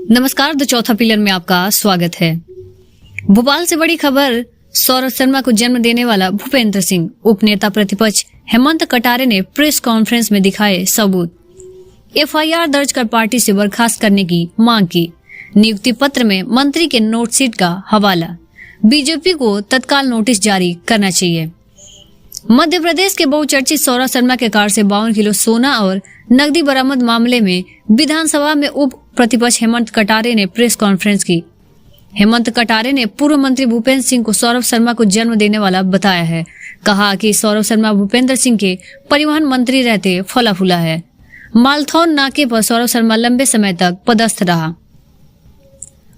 नमस्कार, द चौथा पिलर में आपका स्वागत है। भोपाल से बड़ी खबर। सौरभ शर्मा को जन्म देने वाला भूपेंद्र सिंह। उपनेता प्रतिपक्ष हेमंत कटारे ने प्रेस कॉन्फ्रेंस में दिखाए सबूत। एफआईआर दर्ज कर पार्टी से बर्खास्त करने की मांग की। नियुक्ति पत्र में मंत्री के नोट शीट का हवाला। बीजेपी को तत्काल नोटिस जारी करना चाहिए। मध्य प्रदेश के बहुचर्चित सौरभ शर्मा के कार से 52 किलो सोना और नकदी बरामद मामले में विधानसभा में उप प्रतिपक्ष हेमंत कटारे ने प्रेस कॉन्फ्रेंस की। हेमंत कटारे ने पूर्व मंत्री भूपेंद्र सिंह को सौरभ शर्मा को जन्म देने वाला बताया है। कहा कि सौरभ शर्मा भूपेंद्र सिंह के परिवहन मंत्री रहते फला फूला है। मालथौन नाके पर सौरभ शर्मा लंबे समय तक पदस्थ रहा।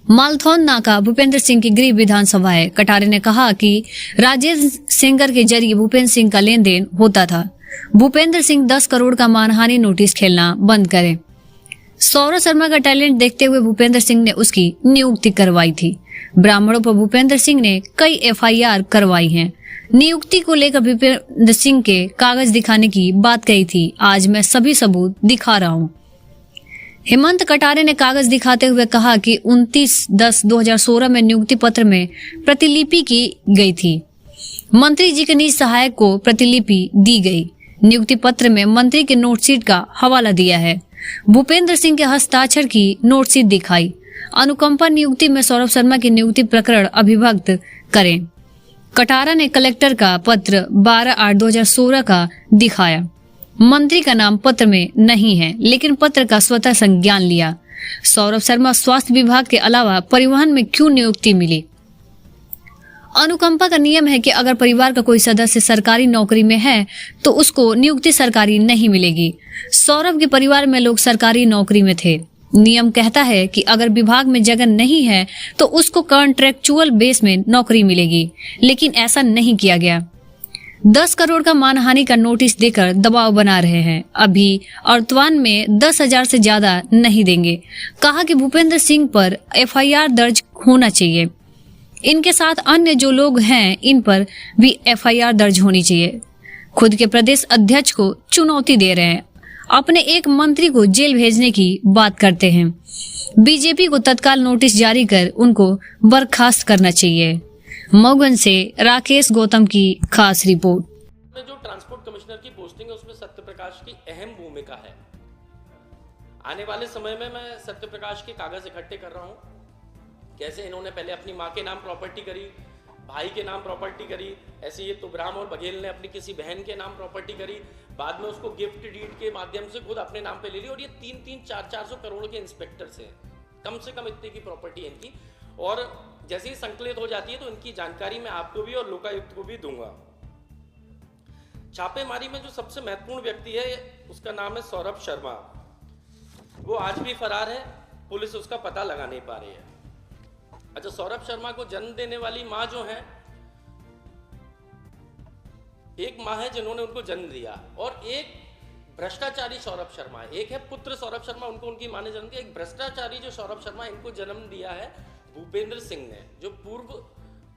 मालथौन नाका भूपेंद्र सिंह की गृह विधानसभा है। कटारे ने कहा कि राजेश सेंगर के जरिए भूपेंद्र सिंह का लेन देन होता था। भूपेंद्र सिंह 10 करोड़ का मानहानि नोटिस खेलना बंद करें। सौरभ शर्मा का टैलेंट देखते हुए भूपेंद्र सिंह ने उसकी नियुक्ति करवाई थी। ब्राह्मणों पर भूपेंद्र सिंह ने कई एफआईआर करवाई हैं। नियुक्ति को लेकर भूपेंद्र सिंह के कागज दिखाने की बात कही थी। आज मैं सभी सबूत दिखा रहा हूँ। हेमंत कटारे ने कागज दिखाते हुए कहा कि 29/10/2016 में नियुक्ति पत्र में प्रतिलिपि की गई थी। मंत्री जी के निज सहायक को प्रतिलिपि दी गई। नियुक्ति पत्र में मंत्री के नोटशीट का हवाला दिया है। भूपेंद्र सिंह के हस्ताक्षर की नोटशीट दिखाई। अनुकंपा नियुक्ति में सौरभ शर्मा की नियुक्ति प्रकरण अभिभक्त करें। कटारा ने कलेक्टर का पत्र 12/8/2016 का दिखाया। मंत्री का नाम पत्र में नहीं है, लेकिन पत्र का स्वतः संज्ञान लिया। सौरभ शर्मा स्वास्थ्य विभाग के अलावा परिवहन में क्यों नियुक्ति मिली? अनुकंपा का नियम है कि अगर परिवार का कोई सदस्य सरकारी नौकरी में है तो उसको नियुक्ति सरकारी नहीं मिलेगी। सौरभ के परिवार में लोग सरकारी नौकरी में थे। नियम कहता है कि अगर विभाग में जगह नहीं है तो उसको कॉन्ट्रेक्चुअल बेस में नौकरी मिलेगी, लेकिन ऐसा नहीं किया गया। 10 करोड़ का मानहानि का नोटिस देकर दबाव बना रहे हैं। अभी औरतवान में 10,000 से ज्यादा नहीं देंगे। कहा कि भूपेंद्र सिंह पर एफआईआर दर्ज होना चाहिए। इनके साथ अन्य जो लोग हैं इन पर भी एफआईआर दर्ज होनी चाहिए। खुद के प्रदेश अध्यक्ष को चुनौती दे रहे हैं। अपने एक मंत्री को जेल भेजने की बात करते हैं। बीजेपी को तत्काल नोटिस जारी कर उनको बर्खास्त करना चाहिए। मऊगन से राकेश गौतम की खास रिपोर्ट। में जो ट्रांसपोर्ट कमिश्नर की पोस्टिंग है उसमें सत्यप्रकाश की अहम भूमिका है। आने वाले समय में मैं सत्यप्रकाश के कागज इकट्ठे कर रहा हूँ। कैसे इन्होंने पहले अपनी माँ के नाम प्रॉपर्टी करी, भाई के नाम प्रॉपर्टी करी, ऐसे ये तुबराम और बघेल ने अपनी किसी बहन के नाम प्रॉपर्टी करी, बाद में उसको गिफ्ट डीड के माध्यम से खुद अपने नाम पे ले ली। और ये 300-400 करोड़ के इंस्पेक्टर से कम से कम इतने की प्रॉपर्टी है इनकी। और जैसे ही संकलित हो जाती है तो इनकी जानकारी मैं आपको भी और लोकायुक्त को भी दूंगा। छापेमारी में जो सबसे महत्वपूर्ण व्यक्ति है उसका नाम है सौरभ शर्मा। वो आज भी फरार है, पुलिस उसका पता लगा नहीं पा रही है। अच्छा, सौरभ शर्मा को जन्म देने वाली मां जो है, एक मां है जिन्होंने उनको जन्म दिया और एक भ्रष्टाचारी सौरभ शर्मा है। एक है पुत्र सौरभ शर्मा, उनको उनकी मां ने जन्म दिया। एक भ्रष्टाचारी जो सौरभ शर्मा, इनको जन्म दिया है भूपेंद्र सिंह ने, जो पूर्व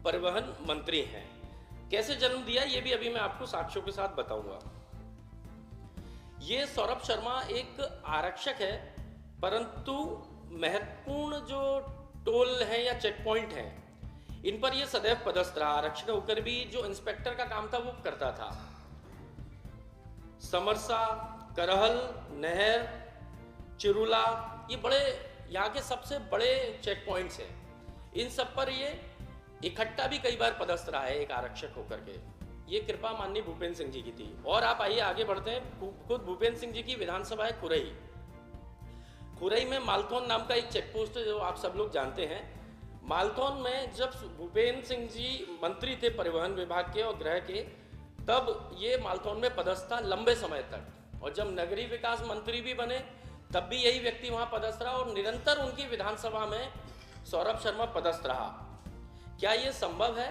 परिवहन मंत्री हैं। कैसे जन्म दिया ये भी अभी मैं आपको साक्ष्यों के साथ बताऊंगा। ये सौरभ शर्मा एक आरक्षक है, परंतु महत्वपूर्ण जो टोल है या चेक पॉइंट है इन पर ये सदैव पदस्थ रहा। आरक्षक होकर भी जो इंस्पेक्टर का काम था वो करता था। समरसा, करहल, नहर, चिरुला, ये बड़े यहाँ के सबसे बड़े चेक पॉइंट्स हैं। इन सब पर ये इकट्ठा भी कई बार पदस्थ रहा है एक आरक्षक होकर के। ये कृपा माननीय भूपेंद्र सिंह जी की थी। और आप आइए आगे बढ़ते हैं। खुद भूपेंद्र सिंह जी की विधानसभा है खुरई। खुरई में मालथौन नाम का एक चेक पोस्ट है जो आप सब लोग जानते हैं। मालथौन में जब भूपेंद्र सिंह जी मंत्री थे परिवहन विभाग के और गृह के, तब ये मालथौन में पदस्थ था लंबे समय तक। और जब नगरीय विकास मंत्री भी बने तब भी यही व्यक्ति वहां पदस्थ रहा और निरंतर उनकी विधानसभा में सौरभ शर्मा पदस्थ रहा। क्या ये संभव है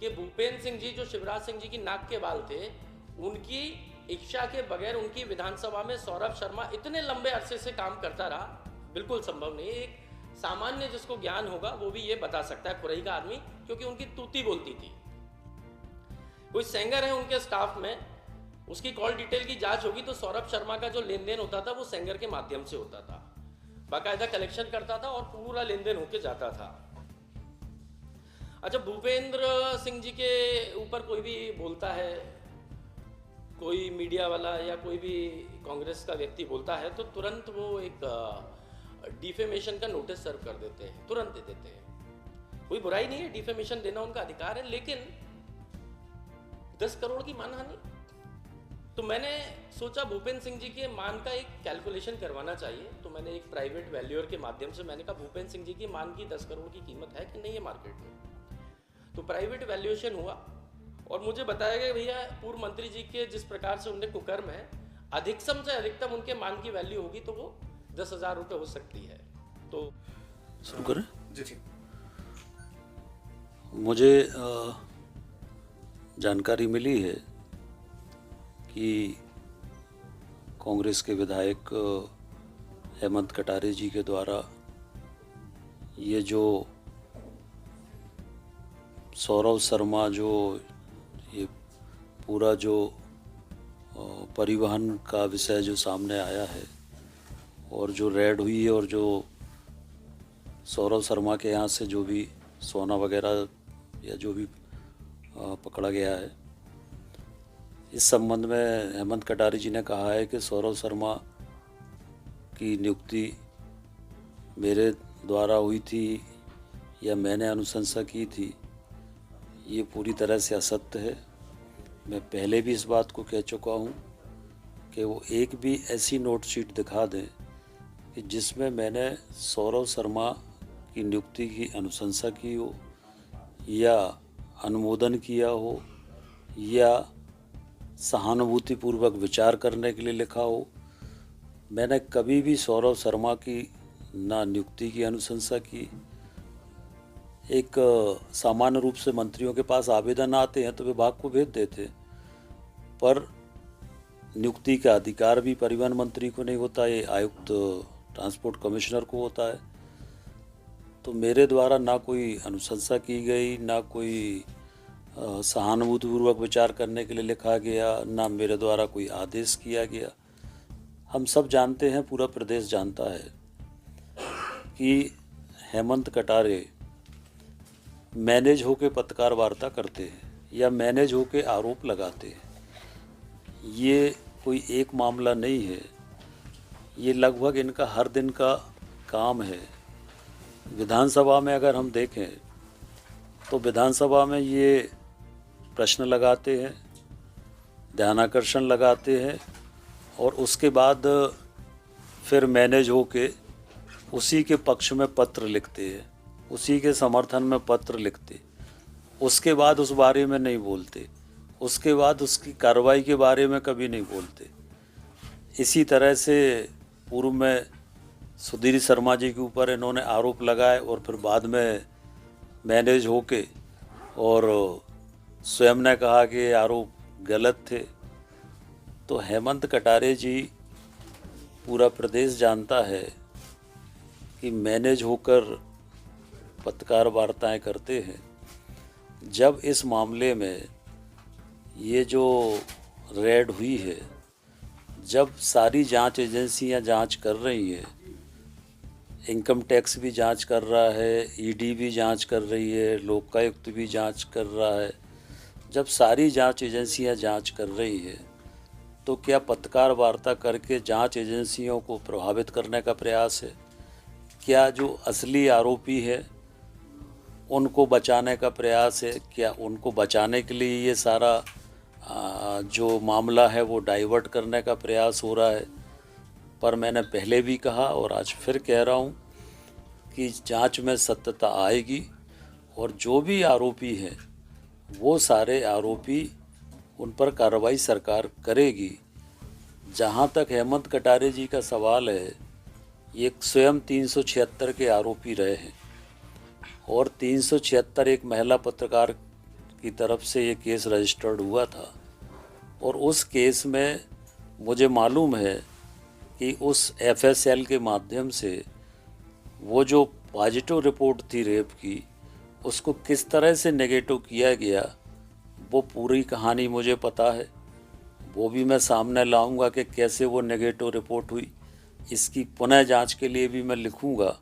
कि भूपेंद्र सिंह जी जो शिवराज सिंह जी की नाक के बाल थे, उनकी इच्छा के बगैर उनकी विधानसभा में सौरभ शर्मा इतने लंबे अरसे से काम करता रहा? बिल्कुल संभव नहीं। एक सामान्य जिसको ज्ञान होगा वो भी ये बता सकता है, खुरई का आदमी, क्योंकि उनकी तूती बोलती थी। कोई सेंगर है उनके स्टाफ में, उसकी कॉल डिटेल की जांच होगी तो सौरभ शर्मा का जो लेन देन होता था वो सेंगर के माध्यम से होता था। बाकायदा कलेक्शन करता था और पूरा लेन देन होके जाता था। अच्छा, भूपेंद्र सिंह जी के ऊपर कोई भी बोलता है, कोई मीडिया वाला या कोई भी कांग्रेस का व्यक्ति बोलता है तो तुरंत वो एक डिफेमेशन का नोटिस सर्व कर देते हैं, तुरंत दे देते हैं। कोई बुराई नहीं है, डिफेमेशन देना उनका अधिकार है, लेकिन 10 करोड़ की मानहानि, तो मैंने सोचा भूपेंद्र सिंह जी के मान का एक कैलकुलेशन करवाना चाहिए। तो मैंने एक प्राइवेट वैल्यूअर के माध्यम से मैंने कहा भूपेंद्र सिंह जी की मान की 10 करोड़ की कीमत है कि नहीं है मार्केट में। तो प्राइवेट वैल्यूएशन हुआ और मुझे बताया गया भैया पूर्व मंत्री जी के जिस प्रकार से उनके कुकर्म है, अधिकतम से अधिकतम उनके मान की वैल्यू होगी तो वो 10,000 रुपये हो सकती है। तो शुरू करें जी ठीक। मुझे जानकारी मिली है कि कांग्रेस के विधायक हेमंत कटारे जी के द्वारा ये जो सौरव शर्मा जो ये पूरा जो परिवहन का विषय जो सामने आया है और जो रेड हुई है और जो सौरव शर्मा के यहाँ से जो भी सोना वगैरह या जो भी पकड़ा गया है, इस संबंध में हेमंत कटारे जी ने कहा है कि सौरव शर्मा की नियुक्ति मेरे द्वारा हुई थी या मैंने अनुशंसा की थी, ये पूरी तरह से असत्य है। मैं पहले भी इस बात को कह चुका हूँ कि वो एक भी ऐसी नोट शीट दिखा दें कि जिसमें मैंने सौरव शर्मा की नियुक्ति की अनुशंसा की हो या अनुमोदन किया हो या सहानुभूतिपूर्वक विचार करने के लिए लिखा हो। मैंने कभी भी सौरव शर्मा की ना नियुक्ति की अनुशंसा की। एक सामान्य रूप से मंत्रियों के पास आवेदन आते हैं तो विभाग को भेज देते, पर नियुक्ति का अधिकार भी परिवहन मंत्री को नहीं होता, ये आयुक्त ट्रांसपोर्ट कमिश्नर को होता है। तो मेरे द्वारा ना कोई अनुशंसा की गई, ना कोई सहानुभूतिपूर्वक विचार करने के लिए लिखा गया, ना मेरे द्वारा कोई आदेश किया गया। हम सब जानते हैं, पूरा प्रदेश जानता है कि हेमंत कटारे मैनेज होके पत्रकार वार्ता करते हैं या मैनेज होके आरोप लगाते हैं। ये कोई एक मामला नहीं है, ये लगभग इनका हर दिन का काम है। विधानसभा में अगर हम देखें तो विधानसभा में ये प्रश्न लगाते हैं, ध्यानाकर्षण लगाते हैं और उसके बाद फिर मैनेज होके उसी के पक्ष में पत्र लिखते हैं, उसी के समर्थन में पत्र लिखते, उसके बाद उस बारे में नहीं बोलते, उसके बाद उसकी कार्रवाई के बारे में कभी नहीं बोलते। इसी तरह से पूर्व में सुधीर शर्मा जी के ऊपर इन्होंने आरोप लगाए और फिर बाद में मैनेज होके और स्वयं ने कहा कि आरोप गलत थे। तो हेमंत कटारे जी, पूरा प्रदेश जानता है कि मैनेज होकर पत्रकार वार्ताएं करते हैं। जब इस मामले में ये जो रेड हुई है, जब सारी जांच एजेंसियां जांच कर रही हैं, इनकम टैक्स भी जांच कर रहा है, ईडी भी जांच कर रही है, लोकायुक्त भी जांच कर रहा है, जब सारी जांच एजेंसियां जांच कर रही है तो क्या पत्रकार वार्ता करके जांच एजेंसियों को प्रभावित करने का प्रयास है? क्या जो असली आरोपी है उनको बचाने का प्रयास है? क्या उनको बचाने के लिए ये सारा जो मामला है वो डाइवर्ट करने का प्रयास हो रहा है? पर मैंने पहले भी कहा और आज फिर कह रहा हूँ कि जांच में सत्यता आएगी और जो भी आरोपी हैं वो सारे आरोपी, उन पर कार्रवाई सरकार करेगी। जहाँ तक हेमंत कटारे जी का सवाल है, ये स्वयं 376 के आरोपी रहे हैं और 376 एक महिला पत्रकार की तरफ से ये केस रजिस्टर्ड हुआ था और उस केस में मुझे मालूम है कि उस एफएसएल के माध्यम से वो जो पॉजिटिव रिपोर्ट थी रेप की, उसको किस तरह से नेगेटिव किया गया, वो पूरी कहानी मुझे पता है। वो भी मैं सामने लाऊंगा कि कैसे वो नेगेटिव रिपोर्ट हुई। इसकी पुनः जांच के लिए भी मैं लिखूंगा।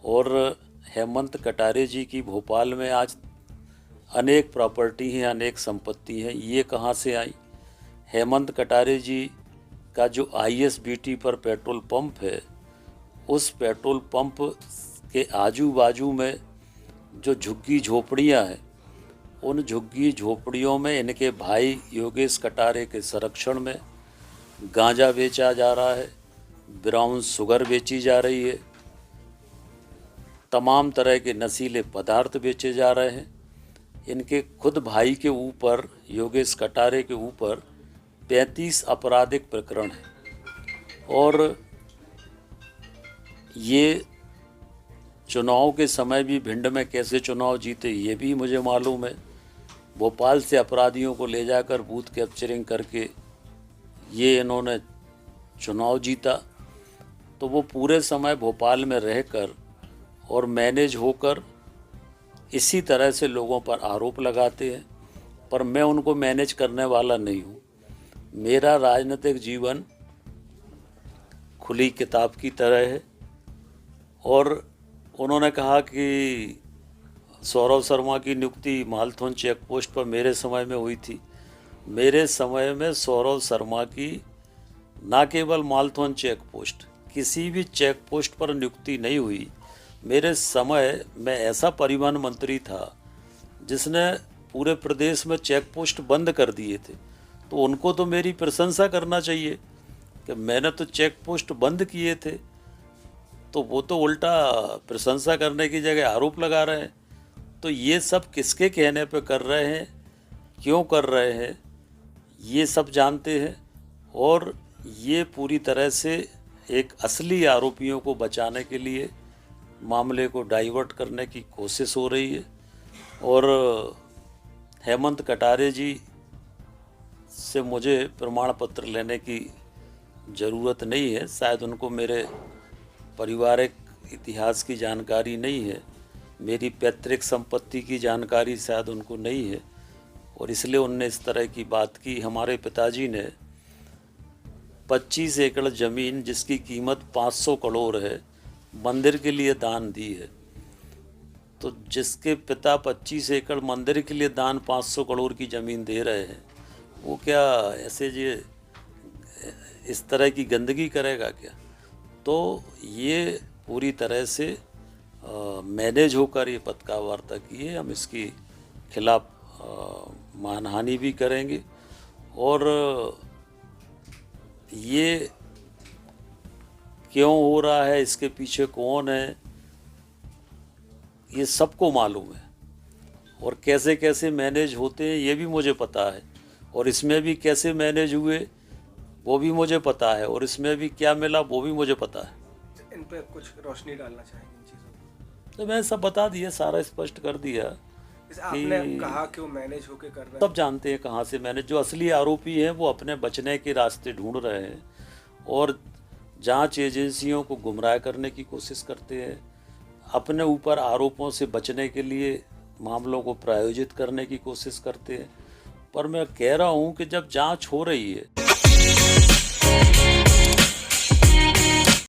और हेमंत कटारे जी की भोपाल में आज अनेक प्रॉपर्टी हैं, अनेक संपत्ति हैं, ये कहाँ से आई? हेमंत कटारे जी का जो ISBT पर पेट्रोल पंप है, उस पेट्रोल पंप के आजू बाजू में जो झुग्गी झोपड़ियाँ हैं, उन झुग्गी झोपड़ियों में इनके भाई योगेश कटारे के संरक्षण में गांजा बेचा जा रहा है, ब्राउन शुगर बेची जा रही है, तमाम तरह के नशीले पदार्थ बेचे जा रहे हैं। इनके खुद भाई के ऊपर, योगेश कटारे के ऊपर 35 आपराधिक प्रकरण हैं। और ये चुनाव के समय भी भिंड में कैसे चुनाव जीते ये भी मुझे मालूम है। भोपाल से अपराधियों को ले जाकर बूथ कैप्चरिंग करके ये इन्होंने चुनाव जीता। तो वो पूरे समय भोपाल में रहकर और मैनेज होकर इसी तरह से लोगों पर आरोप लगाते हैं, पर मैं उनको मैनेज करने वाला नहीं हूँ। मेरा राजनीतिक जीवन खुली किताब की तरह है। और उन्होंने कहा कि सौरभ शर्मा की नियुक्ति मालथौन चेक पोस्ट पर मेरे समय में हुई थी। मेरे समय में सौरभ शर्मा की न केवल मालथौन चेक पोस्ट, किसी भी चेक पोस्ट पर नियुक्ति नहीं हुई। मेरे समय में ऐसा परिवहन मंत्री था जिसने पूरे प्रदेश में चेक पोस्ट बंद कर दिए थे। तो उनको तो मेरी प्रशंसा करना चाहिए कि मैंने तो चेक पोस्ट बंद किए थे। तो वो तो उल्टा प्रशंसा करने की जगह आरोप लगा रहे हैं। तो ये सब किसके कहने पे कर रहे हैं, क्यों कर रहे हैं, ये सब जानते हैं। और ये पूरी तरह से एक असली आरोपियों को बचाने के लिए मामले को डाइवर्ट करने की कोशिश हो रही है। और हेमंत कटारे जी से मुझे प्रमाण पत्र लेने की ज़रूरत नहीं है। शायद उनको मेरे पारिवारिक इतिहास की जानकारी नहीं है, मेरी पैतृक संपत्ति की जानकारी शायद उनको नहीं है, और इसलिए उनने इस तरह की बात की। हमारे पिताजी ने 25 एकड़ ज़मीन जिसकी कीमत 500 करोड़ है मंदिर के लिए दान दी है। तो जिसके पिता 25 एकड़ मंदिर के लिए दान 500 करोड़ की ज़मीन दे रहे हैं, वो क्या ऐसे ये इस तरह की गंदगी करेगा क्या? तो ये पूरी तरह से मैनेज होकर ये पत्रकार वार्ता की है। हम इसकी खिलाफ मानहानि भी करेंगे। और ये क्यों हो रहा है, इसके पीछे कौन है, ये सबको मालूम है। और कैसे कैसे मैनेज होते हैं ये भी मुझे पता है। और इसमें भी कैसे मैनेज हुए वो भी मुझे पता है। और इसमें भी क्या मिला वो भी मुझे पता है। इन पे कुछ रोशनी डालना चाहेंगे इन चीज़ों पर? तो मैं सब बता दिया, सारा स्पष्ट कर दिया। आपने कहा क्यों मैनेज होके कर रहे हैं? सब जानते हैं कहाँ से मैनेज। जो असली आरोपी हैं वो अपने बचने के रास्ते ढूंढ रहे हैं और जांच एजेंसियों को गुमराह करने की कोशिश करते हैं। अपने ऊपर आरोपों से बचने के लिए मामलों को प्रायोजित करने की कोशिश करते हैं। पर मैं कह रहा हूँ कि जब जांच हो रही है